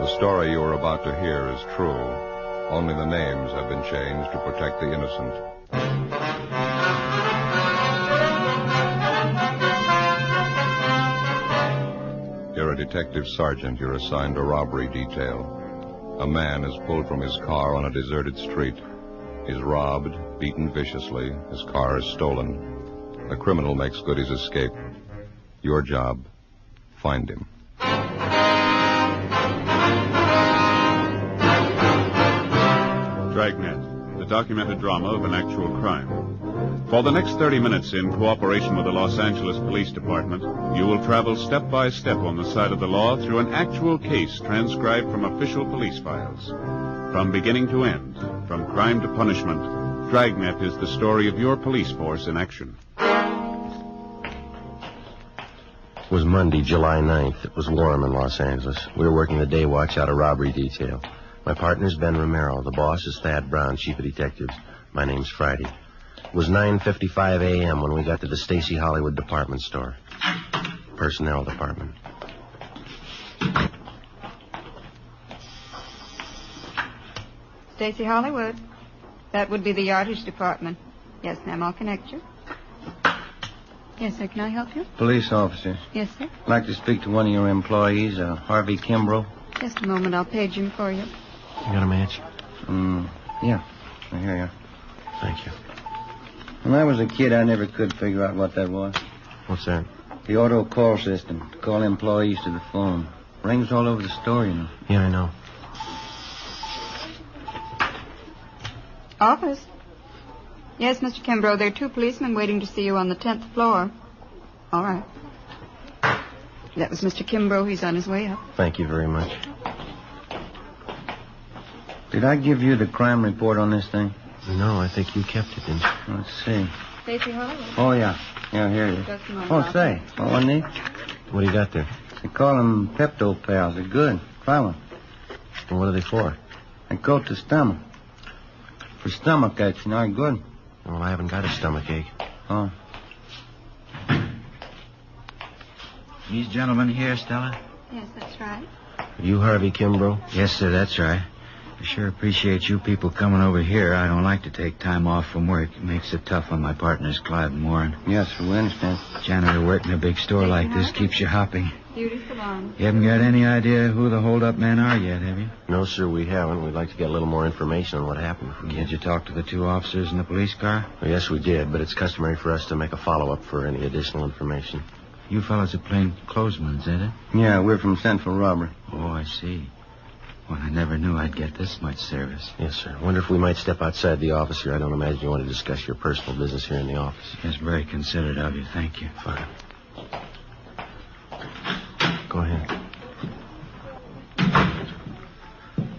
The story you are about to hear is true. Only the names have been changed to protect the innocent. You're a detective sergeant. You're assigned a robbery detail. A man is pulled from his car on a deserted street. He's robbed, beaten viciously. His car is stolen. The criminal makes good his escape. Your job, find him. Dragnet, the documented drama of an actual crime. For the next 30 minutes, in cooperation with the Los Angeles Police Department, you will travel step by step on the side of the law through an actual case transcribed from official police files. From beginning to end, from crime to punishment, Dragnet is the story of your police force in action. It was Monday, July 9th. It was warm in Los Angeles. We were working the day watch out of robbery detail. My partner's Ben Romero. The boss is Thad Brown, chief of detectives. My name's Friday. It was 9:55 a.m. when we got to the Stacy Hollywood department store. Personnel department. Stacy Hollywood. That would be the yardage department. Yes, ma'am, I'll connect you. Yes, sir, can I help you? Police officer. Yes, sir. I'd like to speak to one of your employees, Harvey Kimbrough. Just a moment, I'll page him for you. You got a match? Yeah. Here you are. Thank you. When I was a kid, I never could figure out what that was. What's that? The auto call system to call employees to the phone. Rings all over the store, you know. Yeah, I know. Office. Yes, Mr. Kimbrough, there are 2 policemen waiting to see you on the 10th floor. All right. That was Mr. Kimbrough. He's on his way up. Thank you very much. Did I give you the crime report on this thing? No, I think you kept it, didn't you? Let's see. Stacy Hollywood. Oh, yeah. Yeah, here it is. Just a moment, Oh, I'll say. Oh, wasn't he? What do you got there? They call them Pepto Pals. They're good. Try one. And what are they for? They coat the stomach. For stomach aches, you know, they're good. Well, I haven't got a stomachache. Oh. These gentlemen here, Stella? Yes, that's right. Are you Harvey Kimbrough? Yes, sir, that's right. I sure appreciate you people coming over here. I don't like to take time off from work. It makes it tough on my partners, Clive and Warren. Yes, we understand. Janitor work in a big store like this keeps you hopping. Beauty salon. You haven't got any idea who the hold-up men are yet, have you? No, sir, we haven't. We'd like to get a little more information on what happened. Did you talk to the 2 officers in the police car? Well, yes, we did, but it's customary for us to make a follow-up for any additional information. You fellas are plain clothesmen, is it? Yeah, we're from Central Robbery. Oh, I see. Well, I never knew I'd get this much service. Yes, sir. Wonder if we might step outside the office here. I don't imagine you want to discuss your personal business here in the office. It's very considerate of you. Thank you. Fine. Go ahead.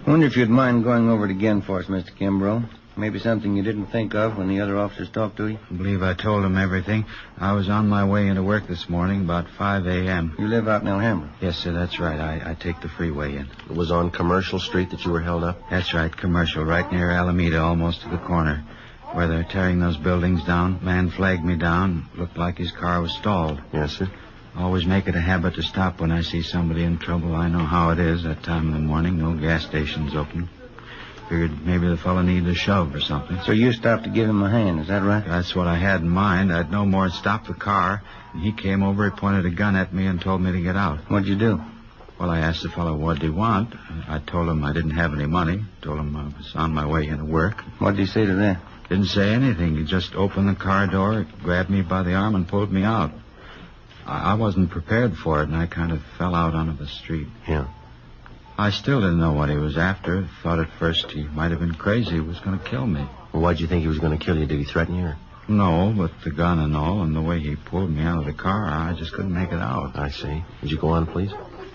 Wonder if you'd mind going over it again for us, Mr. Kimbrough. Maybe something you didn't think of when the other officers talked to you. I believe I told them everything. I was on my way into work this morning about 5 a.m. You live out in Alhambra? Yes, sir, that's right. I take the freeway in. It was on Commercial Street that you were held up? That's right, Commercial, right near Alameda, almost to the corner. Where they're tearing those buildings down. Man flagged me down. Looked like his car was stalled. Yes, sir. Always make it a habit to stop when I see somebody in trouble. I know how it is that time of the morning. No gas stations open. Figured maybe the fellow needed a shove or something. So you stopped to give him a hand, is that right? That's what I had in mind. I'd no more stop the car. And he came over, he pointed a gun at me and told me to get out. What'd you do? Well, I asked the fellow what he want. I told him I didn't have any money. Told him I was on my way into work. What'd he say to that? Didn't say anything. He just opened the car door, grabbed me by the arm, and pulled me out. I wasn't prepared for it, and I kind of fell out onto the street. Yeah. I still didn't know what he was after. Thought at first he might have been crazy. He was going to kill me. Well, why'd you think he was going to kill you? Did he threaten you? Or? No, but the gun and all, and the way he pulled me out of the car, I just couldn't make it out. I see. Would you go on, please?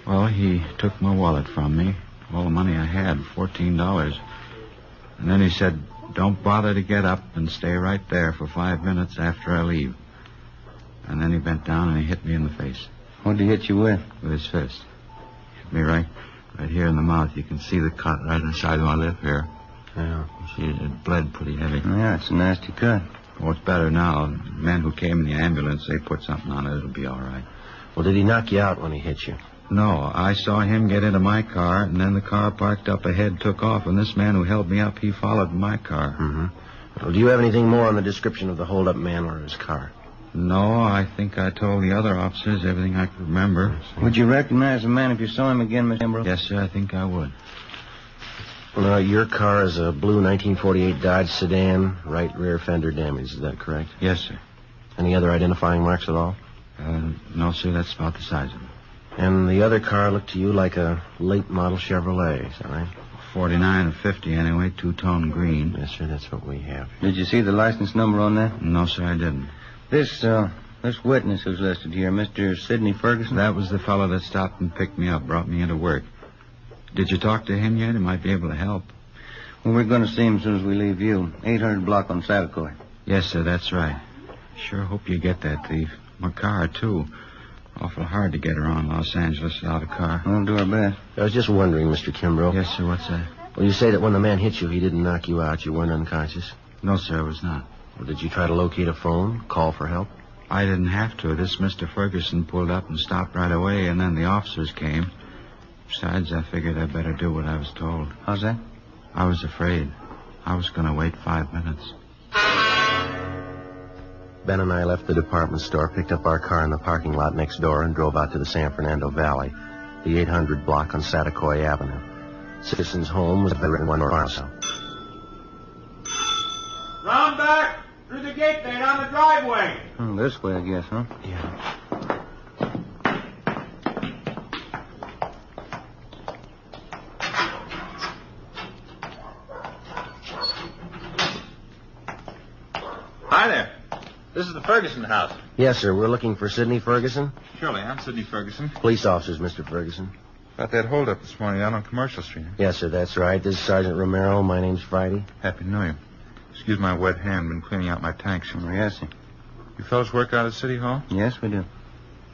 Well, he took my wallet from me, all the money I had, $14. And then he said, don't bother to get up and stay right there for 5 minutes after I leave. And then he bent down and he hit me in the face. What'd he hit you with? With his fist. Hit me right here in the mouth. You can see the cut right inside my lip here. Yeah. You see, it bled pretty heavy. Yeah, it's a nasty cut. Oh, it's better now. The men who came in the ambulance, they put something on it. It'll be all right. Well, did he knock you out when he hit you? No, I saw him get into my car, and then the car parked up ahead took off, and this man who held me up, he followed my car. Mm-hmm. Well, do you have anything more on the description of the hold-up man or his car? No, I think I told the other officers everything I could remember. Would you recognize the man if you saw him again, Mr. Kimbrough? Yes, sir, I think I would. Well, your car is a blue 1948 Dodge sedan, right rear fender damaged. Is that correct? Yes, sir. Any other identifying marks at all? No, sir, that's about the size of it. And the other car looked to you like a late model Chevrolet, is that right? 49 or 50 anyway, two-tone green. Yes, sir, that's what we have. Did you see the license number on that? No, sir, I didn't. This witness who's listed here, Mr. Sidney Ferguson? That was the fellow that stopped and picked me up, brought me into work. Did you talk to him yet? He might be able to help. Well, we're going to see him as soon as we leave you. 800 block on Satakoy. Yes, sir, that's right. Sure hope you get that thief. My car, too. Awful hard to get around Los Angeles without a car. We'll do our best. I was just wondering, Mr. Kimbrough. Yes, sir, what's that? Well, you say that when the man hit you, he didn't knock you out. You weren't unconscious. No, sir, I was not. Well, did you try to locate a phone, call for help? I didn't have to. This Mr. Ferguson pulled up and stopped right away, and then the officers came. Besides, I figured I'd better do what I was told. How's that? I was afraid. I was going to wait 5 minutes. Ben and I left the department store, picked up our car in the parking lot next door, and drove out to the San Fernando Valley, the 800 block on Satakoy Avenue. Citizen's home was at one house. Round back! Through the gate there, down the driveway. This way, I guess, huh? Yeah. Hi there. This is the Ferguson house. Yes, sir. We're looking for Sidney Ferguson. Surely, I'm Sidney Ferguson. Police officers, Mr. Ferguson. About that holdup this morning out on Commercial Street. Yes, sir, that's right. This is Sergeant Romero. My name's Friday. Happy New Year. Excuse my wet hand. Been cleaning out my tanks. Yes, sir. You fellas work out at City Hall? Yes, we do.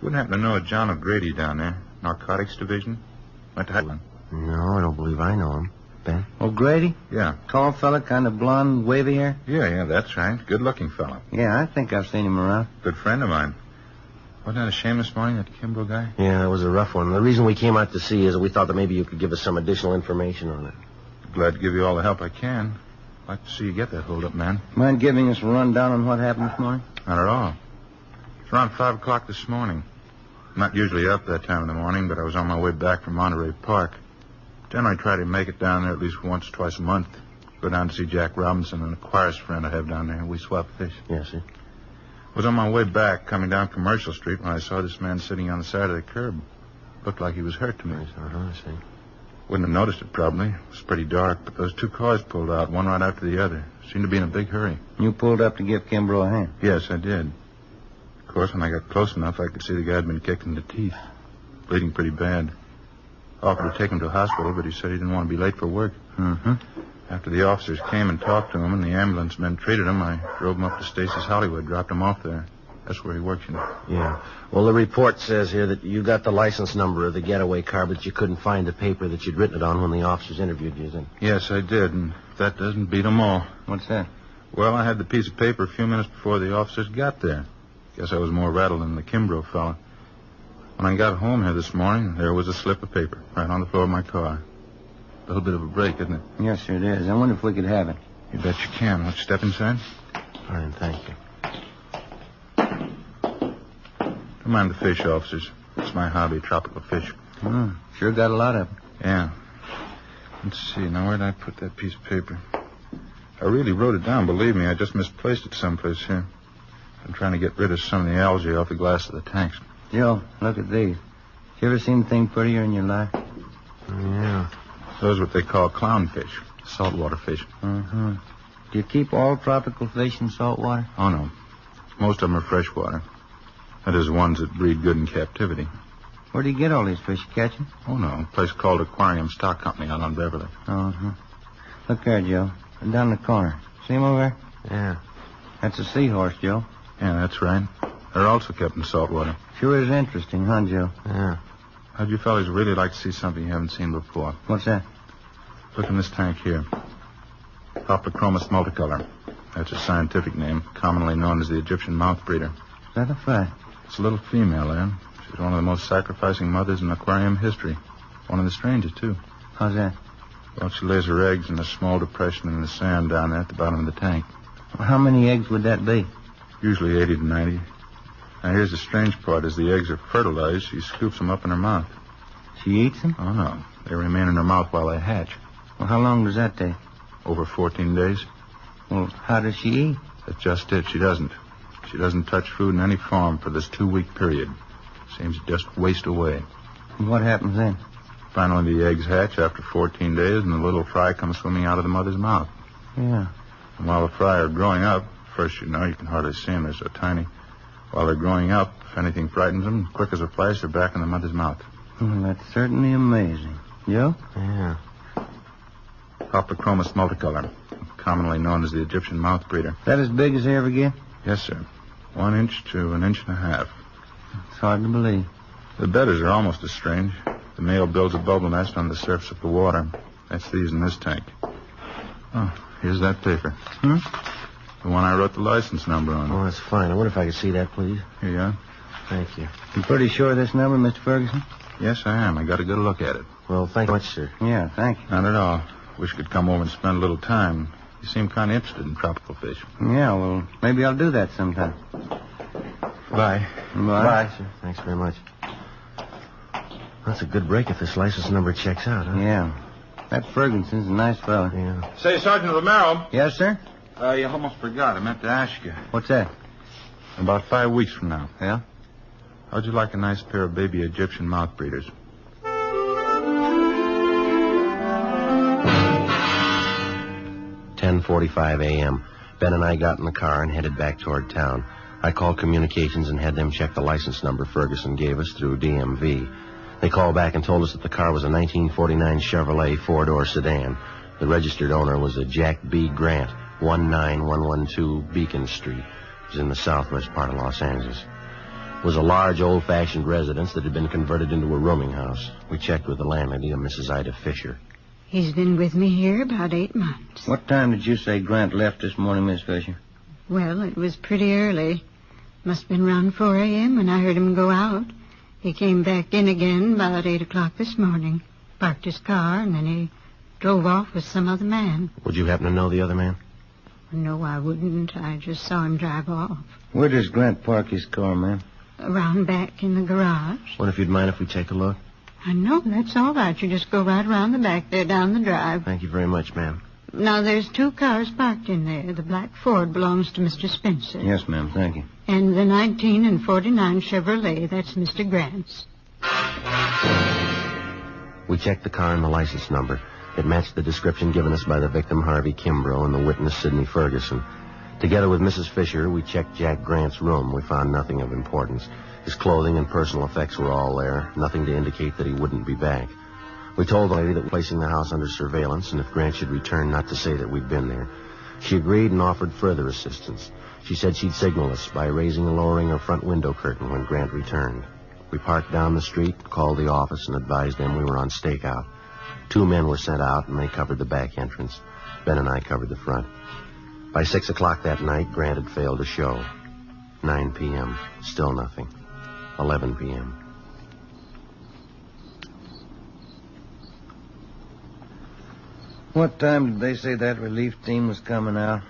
Wouldn't happen to know a John O'Grady down there. Narcotics Division. Went to Highland. No, I don't believe I know him. Ben? O'Grady? Yeah. Tall fella, kind of blonde, wavy hair? Yeah, that's right. Good-looking fellow. Yeah, I think I've seen him around. Good friend of mine. Wasn't that a shame this morning, that Kimbrough guy? Yeah, it was a rough one. The reason we came out to see is we thought that maybe you could give us some additional information on it. Glad to give you all the help I can. I'd like to see you get that holdup, man. Mind giving us a rundown on what happened this morning? Not at all. It's around 5 o'clock this morning. I'm not usually up that time in the morning, but I was on my way back from Monterey Park. Generally try to make it down there at least once or twice a month. Go down to see Jack Robinson and a chorus friend I have down there. We swap fish. Yes, sir. I was on my way back, coming down Commercial Street, when I saw this man sitting on the side of the curb. Looked like he was hurt to me. I see. Wouldn't have noticed it, probably. It was pretty dark, but those two cars pulled out, one right after the other. Seemed to be in a big hurry. You pulled up to give Kimbrough a hand? Yes, I did. Of course, when I got close enough, I could see the guy had been kicked in the teeth. Bleeding pretty bad. Offered to take him to the hospital, but he said he didn't want to be late for work. Mm-hmm. After the officers came and talked to him and the ambulance men treated him, I drove him up to Stacy's Hollywood, dropped him off there. That's where he works, you know. Yeah. Well, the report says here that you got the license number of the getaway car, but you couldn't find the paper that you'd written it on when the officers interviewed you, then? Yes, I did, and that doesn't beat them all. What's that? Well, I had the piece of paper a few minutes before the officers got there. Guess I was more rattled than the Kimbrough fella. When I got home here this morning, there was a slip of paper right on the floor of my car. A little bit of a break, isn't it? Yes, sir, it is. I wonder if we could have it. You bet you can. Let's step inside. Fine, thank you. Don't mind the fish, officers. It's my hobby, tropical fish. Sure got a lot of them. Yeah. Let's see. Now, where did I put that piece of paper? I really wrote it down, believe me. I just misplaced it someplace here. I'm trying to get rid of some of the algae off the glass of the tanks. Joe, look at these. You ever seen anything prettier in your life? Yeah. Those are what they call clownfish, saltwater fish. Mm-hmm. Do you keep all tropical fish in salt water? Oh, no. Most of them are freshwater. That is, ones that breed good in captivity. Where do you get all these fish? You catch them? Oh, no. A place called Aquarium Stock Company out on Beverly. Uh-huh. Look there, Joe. Down the corner. See him over there? Yeah. That's a seahorse, Joe. Yeah, that's right. They're also kept in saltwater. Sure is interesting, huh, Joe? Yeah. How'd you fellas really like to see something you haven't seen before? What's that? Look in this tank here. Hoplochromos multicolor. That's a scientific name, commonly known as the Egyptian mouth breeder. Is that a fact? It's a little female there. She's one of the most sacrificing mothers in aquarium history. One of the strangest, too. How's that? Well, she lays her eggs in a small depression in the sand down there at the bottom of the tank. Well, how many eggs would that be? Usually 80 to 90. Now, here's the strange part. As the eggs are fertilized, she scoops them up in her mouth. She eats them? Oh, no. They remain in her mouth while they hatch. Well, how long does that take? Over 14 days. Well, how does she eat? That's just it. She doesn't. She doesn't touch food in any form for this 2-week period. Seems to just waste away. And what happens then? Finally, the eggs hatch after 14 days, and the little fry comes swimming out of the mother's mouth. Yeah. And while the fry are growing up, first, you can hardly see them. They're so tiny. While they're growing up, if anything frightens them, quick as a flash, they're back in the mother's mouth. Well, that's certainly amazing. Joe? Yeah. Optochromis multicolor, commonly known as the Egyptian mouth breeder. Is that as big as they ever get? Yes, sir. 1 inch to 1.5 inches. It's hard to believe. The bedders are almost as strange. The male builds a bubble nest on the surface of the water. That's these in this tank. Oh, here's that paper. The one I wrote the license number on. Oh, that's fine. I wonder if I could see that, please. Here you are. Thank you. You pretty sure of this number, Mr. Ferguson? Yes, I am. I got a good look at it. Well, thank you much, sir. Yeah, thank you. Not at all. Wish you could come over and spend a little time. You seem kind of interested in tropical fish. Yeah, well, maybe I'll do that sometime. Bye. Bye. Sir. Thanks very much. That's a good break if this license number checks out, huh? Yeah. That Ferguson's a nice fella. Yeah. Say, Sergeant Romero. Yes, sir? You almost forgot. I meant to ask you. What's that? About 5 weeks from now. Yeah? How'd you like a nice pair of baby Egyptian mouth breeders? "10:45 a.m. Ben and I got in the car and headed back toward town. I called communications and had them check the license number Ferguson gave us through DMV. They called back and told us that the car was a 1949 Chevrolet 4-door sedan. The registered owner was a Jack B. Grant, 19112 Beacon Street. It was in the southwest part of Los Angeles. It was a large, old-fashioned residence that had been converted into a rooming house. We checked with the landlady, a Mrs. Ida Fisher. He's been with me here about 8 months. What time did you say Grant left this morning, Miss Fisher? Well, it was pretty early. Must have been around 4 a.m. when I heard him go out. He came back in again about 8 o'clock this morning, parked his car, and then he drove off with some other man. Would you happen to know the other man? No, I wouldn't. I just saw him drive off. Where does Grant park his car, ma'am? Around back in the garage. What if you'd mind if we take a look? I know, that's all right. You just go right around the back there down the drive. Thank you very much, ma'am. Now, there's 2 cars parked in there. The black Ford belongs to Mr. Spencer. Yes, ma'am, thank you. And the 19 and 49 Chevrolet, that's Mr. Grant's. We checked the car and the license number. It matched the description given us by the victim, Harvey Kimbrough, and the witness, Sidney Ferguson. Together with Mrs. Fisher, we checked Jack Grant's room. We found nothing of importance. His clothing and personal effects were all there, nothing to indicate that he wouldn't be back. We told the lady that we're placing the house under surveillance, and if Grant should return, not to say that we'd been there. She agreed and offered further assistance. She said she'd signal us by raising and lowering her front window curtain when Grant returned. We parked down the street, called the office, and advised them we were on stakeout. 2 men were sent out, and they covered the back entrance. Ben and I covered the front. By 6 o'clock that night, Grant had failed to show. 9 p.m., still nothing. 11 p.m. What time did they say that relief team was coming out?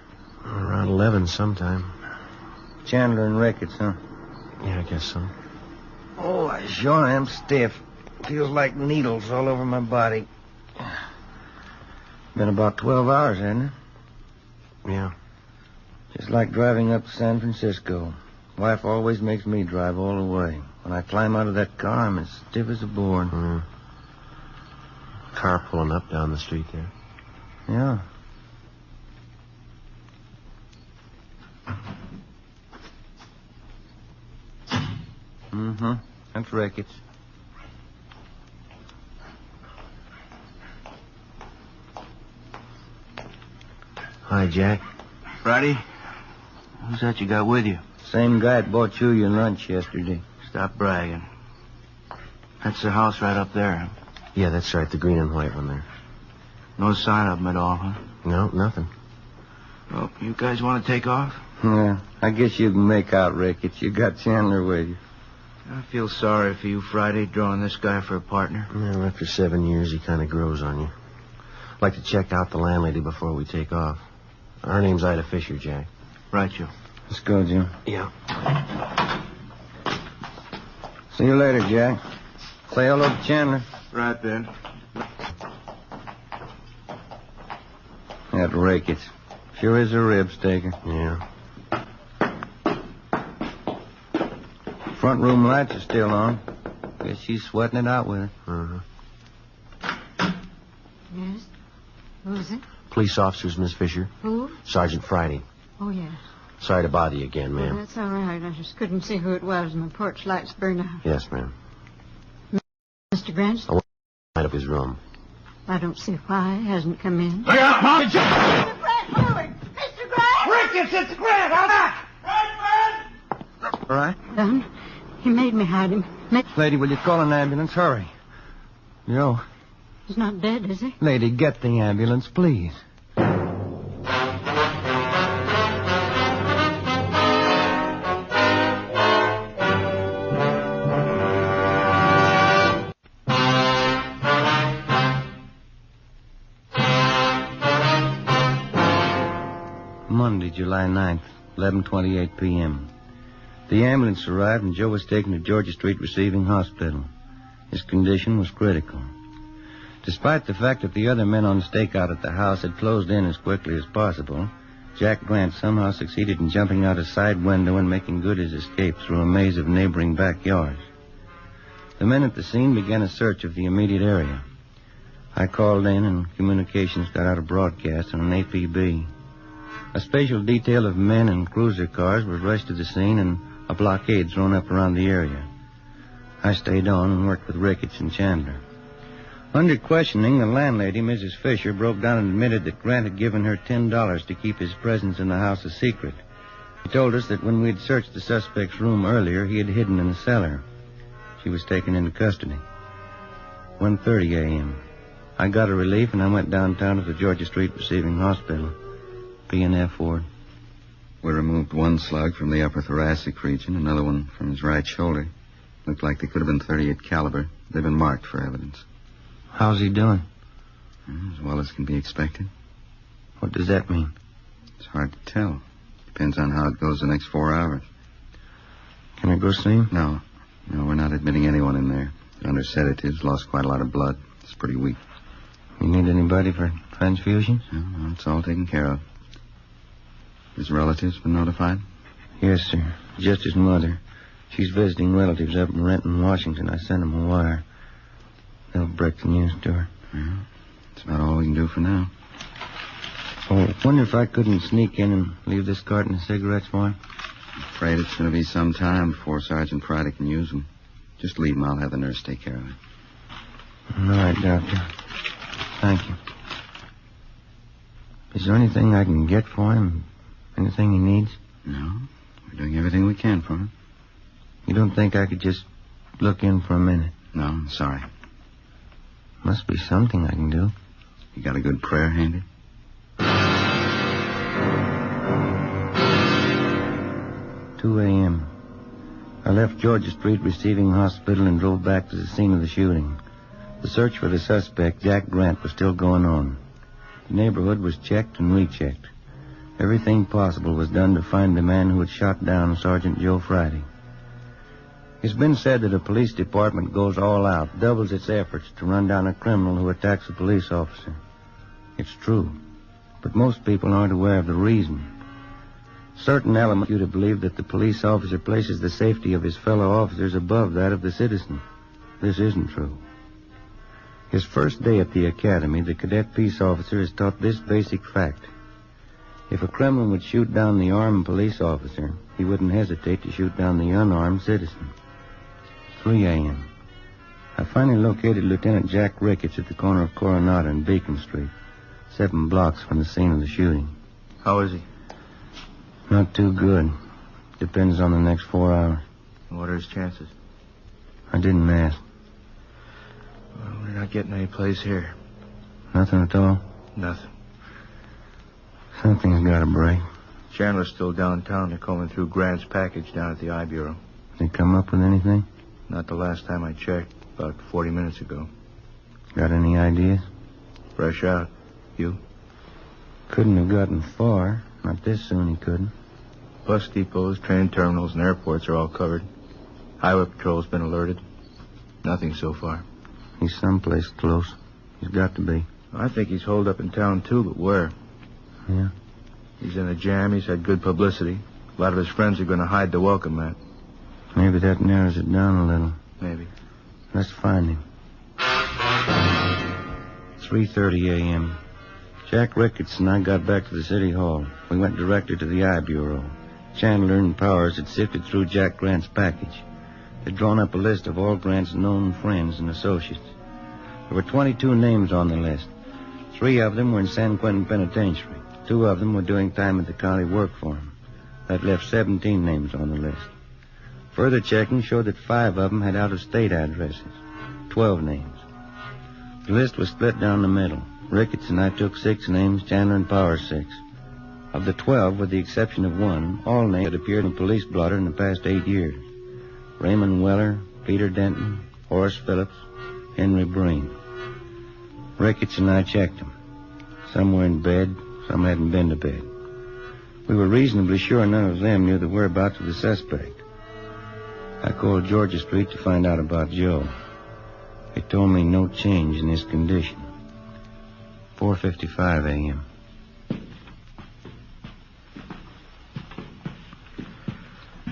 Around 11 sometime. Chandler and Ricketts, huh? Yeah, I guess so. Oh, I sure am stiff. Feels like needles all over my body. Been about 12 hours, hasn't it? Yeah. Just like driving up to San Francisco. Wife always makes me drive all the way. When I climb out of that car, I'm as stiff as a board. Car pulling up down the street there. Yeah. Mm-hmm. That's Ricketts. Hi, Jack. Friday? Who's that you got with you? Same guy that bought you your lunch yesterday. Stop bragging. That's the house right up there. Yeah, that's right, the green and white one there. No sign of them at all, huh? No, nothing. Well, you guys want to take off? Yeah, I guess you can make out Ricketts. You got Chandler with you. I feel sorry for you, Friday, drawing this guy for a partner. Well, after 7 years, he kind of grows on you. I'd like to check out the landlady before we take off. Her name's Ida Fisher, Jack. Right, Joe. Let's go, Jim. Yeah. See you later, Jack. Say hello to Chandler. Right, Ben. That Ricketts. Sure is a rib staker. Yeah. Front room lights are still on. Guess she's sweating it out with it. Uh-huh. Yes? Who's it? Police officers, Miss Fisher. Who? Sergeant Friday. Oh, yes. Sorry to bother you again, Well, ma'am. that's all right. I just couldn't see who it was, and the porch lights burned out. Yes, ma'am. Mr. Grant? Out of his room. I don't see why he hasn't come in. Look out, Mom! Mr. Grant, forward! Mr. Grant! Ricketts, it's Grant! Out back! All right? Done. He made me hide him. Lady, will you call an ambulance? Hurry. Joe. He's not dead, is he? Lady, get the ambulance, please. Monday, July 9th, 11:28 p.m. The ambulance arrived and Joe was taken to Georgia Street Receiving Hospital. His condition was critical. Despite the fact that the other men on stakeout at the house had closed in as quickly as possible, Jack Grant somehow succeeded in jumping out a side window and making good his escape through a maze of neighboring backyards. The men at the scene began a search of the immediate area. I called in and communications got out a broadcast on an APB. A special detail of men and cruiser cars was rushed to the scene and a blockade thrown up around the area. I stayed on and worked with Ricketts and Chandler. Under questioning, the landlady, Mrs. Fisher, broke down and admitted that Grant had given her $10 to keep his presence in the house a secret. He told us that when we'd searched the suspect's room earlier, he had hidden in the cellar. She was taken into custody. 1:30 a.m. I got a relief and I went downtown to the Georgia Street Receiving Hospital. P&F ward. We removed one slug from the upper thoracic region, another one from his right shoulder. Looked like they could have been .38 caliber. They've been marked for evidence. How's he doing? As well as can be expected. What does that mean? It's hard to tell. Depends on how it goes the next 4 hours. Can I go see him? No, we're not admitting anyone in there. Under sedatives, lost quite a lot of blood. It's pretty weak. You need anybody for transfusions? No, it's all taken care of. His relatives been notified? Yes, sir. Just his mother. She's visiting relatives up in Renton, Washington. I sent them a wire. They'll break the news to her. Yeah, that's about all we can do for now. Oh, I wonder if I couldn't sneak in and leave this carton of cigarettes for him. I'm afraid it's going to be some time before Sergeant Friday can use them. Just leave them. I'll have the nurse take care of it. All right, Doctor. Thank you. Is there anything I can get for him? Anything he needs? No, we're doing everything we can for him. You don't think I could just look in for a minute? No, I'm sorry. Must be something I can do. You got a good prayer handy? 2 a.m. I left Georgia Street Receiving Hospital and drove back to the scene of the shooting. The search for the suspect, Jack Grant, was still going on. The neighborhood was checked and rechecked. Everything possible was done to find the man who had shot down Sergeant Joe Friday. It's been said that a police department goes all out, doubles its efforts to run down a criminal who attacks a police officer. It's true, but most people aren't aware of the reason. Certain elements you to believe that the police officer places the safety of his fellow officers above that of the citizen. This isn't true. His first day at the academy, the cadet peace officer is taught this basic fact. If a criminal would shoot down the armed police officer, he wouldn't hesitate to shoot down the unarmed citizen. 3 a.m. I finally located Lieutenant Jack Ricketts at the corner of Coronado and Beacon Street, 7 blocks from the scene of the shooting. How is he? Not too good. Depends on the next 4 hours. What are his chances? I didn't ask. Well, we're not getting any place here. Nothing at all? Nothing. Something's got to break. Chandler's still downtown. They're combing through Grant's package down at the I Bureau. They come up with anything? Not the last time I checked, about 40 minutes ago. Got any ideas? Fresh out. You? Couldn't have gotten far. Not this soon he couldn't. Bus depots, train terminals, and airports are all covered. Highway patrol's been alerted. Nothing so far. He's someplace close. He's got to be. I think he's holed up in town, too, but where? Yeah? He's in a jam. He's had good publicity. A lot of his friends are going to hide to welcome that. Maybe that narrows it down a little. Maybe. Let's find him. 3:30 a.m. Jack Ricketts and I got back to the city hall. We went directly to the I Bureau. Chandler and Powers had sifted through Jack Grant's package. They'd drawn up a list of all Grant's known friends and associates. There were 22 names on the list. 3 of them were in San Quentin Penitentiary. 2 of them were doing time at the county work for him. That left 17 names on the list. Further checking showed that 5 of them had out-of-state addresses. 12 names. The list was split down the middle. Ricketts and I took 6 names, Chandler and Powers 6. Of the 12, with the exception of 1, all names had appeared in police blotter in the past 8 years. Raymond Weller, Peter Denton, Horace Phillips, Henry Breen. Ricketts and I checked them. Some were in bed, some hadn't been to bed. We were reasonably sure none of them knew the whereabouts of the suspect. I called Georgia Street to find out about Joe. They told me no change in his condition. 4:55 a.m.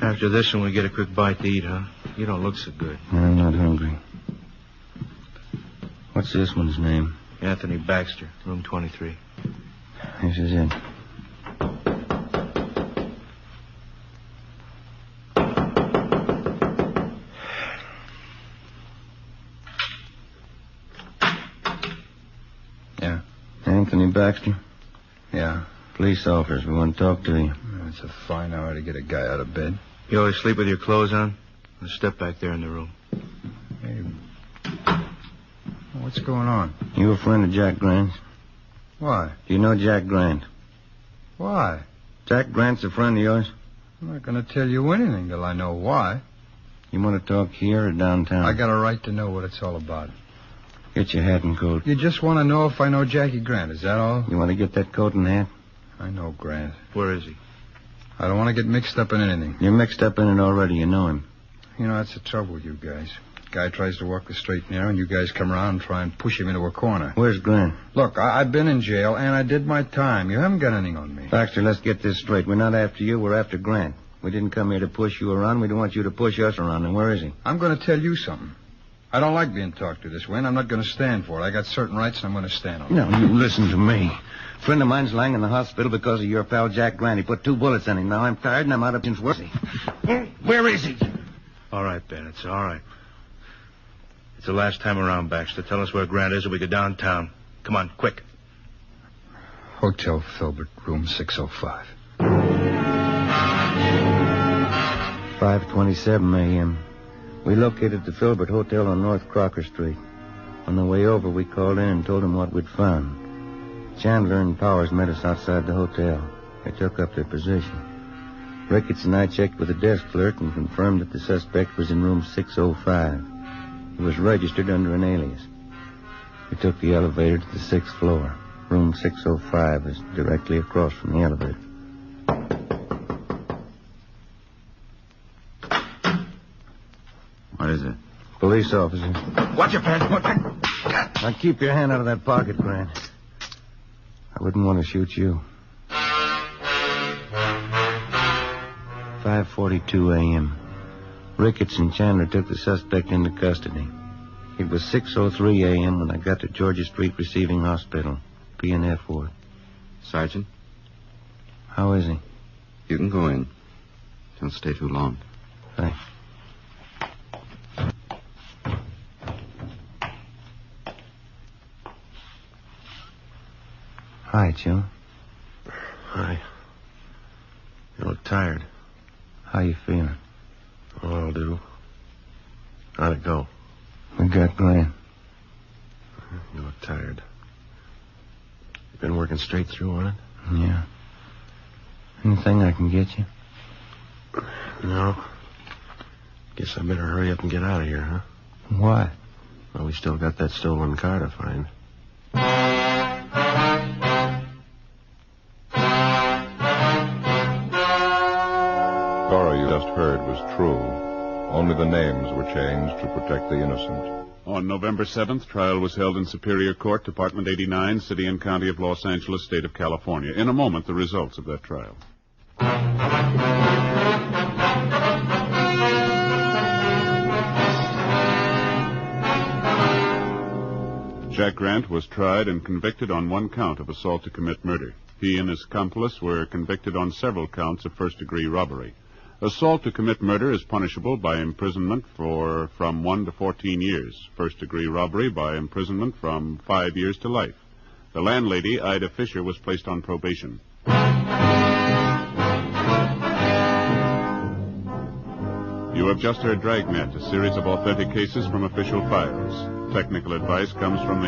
After this one, we get a quick bite to eat, huh? You don't look so good. I'm not hungry. What's this one's name? Anthony Baxter, room 23. This is it. Yeah. Anthony Baxter? Yeah. Police officers. We want to talk to you. It's a fine hour to get a guy out of bed. You always sleep with your clothes on? Let's step back there in the room. Hey. What's going on? You a friend of Jack Grant's? Why? Do you know Jack Grant? Why? Jack Grant's a friend of yours? I'm not going to tell you anything till I know why. You want to talk here or downtown? I got a right to know what it's all about. Get your hat and coat. You just want to know if I know Jackie Grant, is that all? You want to get that coat and hat? I know Grant. Where is he? I don't want to get mixed up in anything. You're mixed up in it already. You know him. You know, that's the trouble with you guys. Guy tries to walk the straight and narrow, and you guys come around and try and push him into a corner. Where's Grant? Look, I've been in jail, and I did my time. You haven't got anything on me. Baxter, let's get this straight. We're not after you. We're after Grant. We didn't come here to push you around. We don't want you to push us around. And where is he? I'm going to tell you something. I don't like being talked to this way, and I'm not going to stand for it. I got certain rights, and I'm going to stand on them. No, you listen to me. A friend of mine's lying in the hospital because of your pal Jack Grant. He put 2 bullets in him. Now I'm tired, and I'm out of since where is he? Where is he? All right, Ben, it's all right. It's the last time around, Baxter. Tell us where Grant is or we go downtown. Come on, quick. Hotel Filbert, room 605. 5:27 a.m. We located the Filbert Hotel on North Crocker Street. On the way over, we called in and told them what we'd found. Chandler and Powers met us outside the hotel. They took up their position. Ricketts and I checked with the desk clerk and confirmed that the suspect was in room 605. He was registered under an alias. We took the elevator to the 6th floor. Room 605 is directly across from the elevator. What is it? Police officer. Watch your pants. Now keep your hand out of that pocket, Grant. I wouldn't want to shoot you. 5:42 a.m. Ricketts and Chandler took the suspect into custody. It was 6:03 a.m. when I got to Georgia Street Receiving Hospital, P&F ward. Sergeant, How is he? you can go in. Don't stay too long. Thanks. Hi, Joe. Hi. You look tired. How you feeling? Oh, I'll do. How'd it go? We got Grant. You look tired. You been working straight through on it? Yeah. Anything I can get you? No. Guess I better hurry up and get out of here, huh? Why? Well, we still got that stolen car to find. Story you just heard was true. Only the names were changed to protect the innocent. On November 7th, trial was held in Superior Court, Department 89, City and County of Los Angeles, State of California. In a moment, the results of that trial. Jack Grant was tried and convicted on one count of assault to commit murder. He and his accomplice were convicted on several counts of first-degree robbery. Assault to commit murder is punishable by imprisonment from 1 to 14 years. First-degree robbery by imprisonment from 5 years to life. The landlady, Ida Fisher, was placed on probation. You have just heard Dragnet, a series of authentic cases from official files. Technical advice comes from the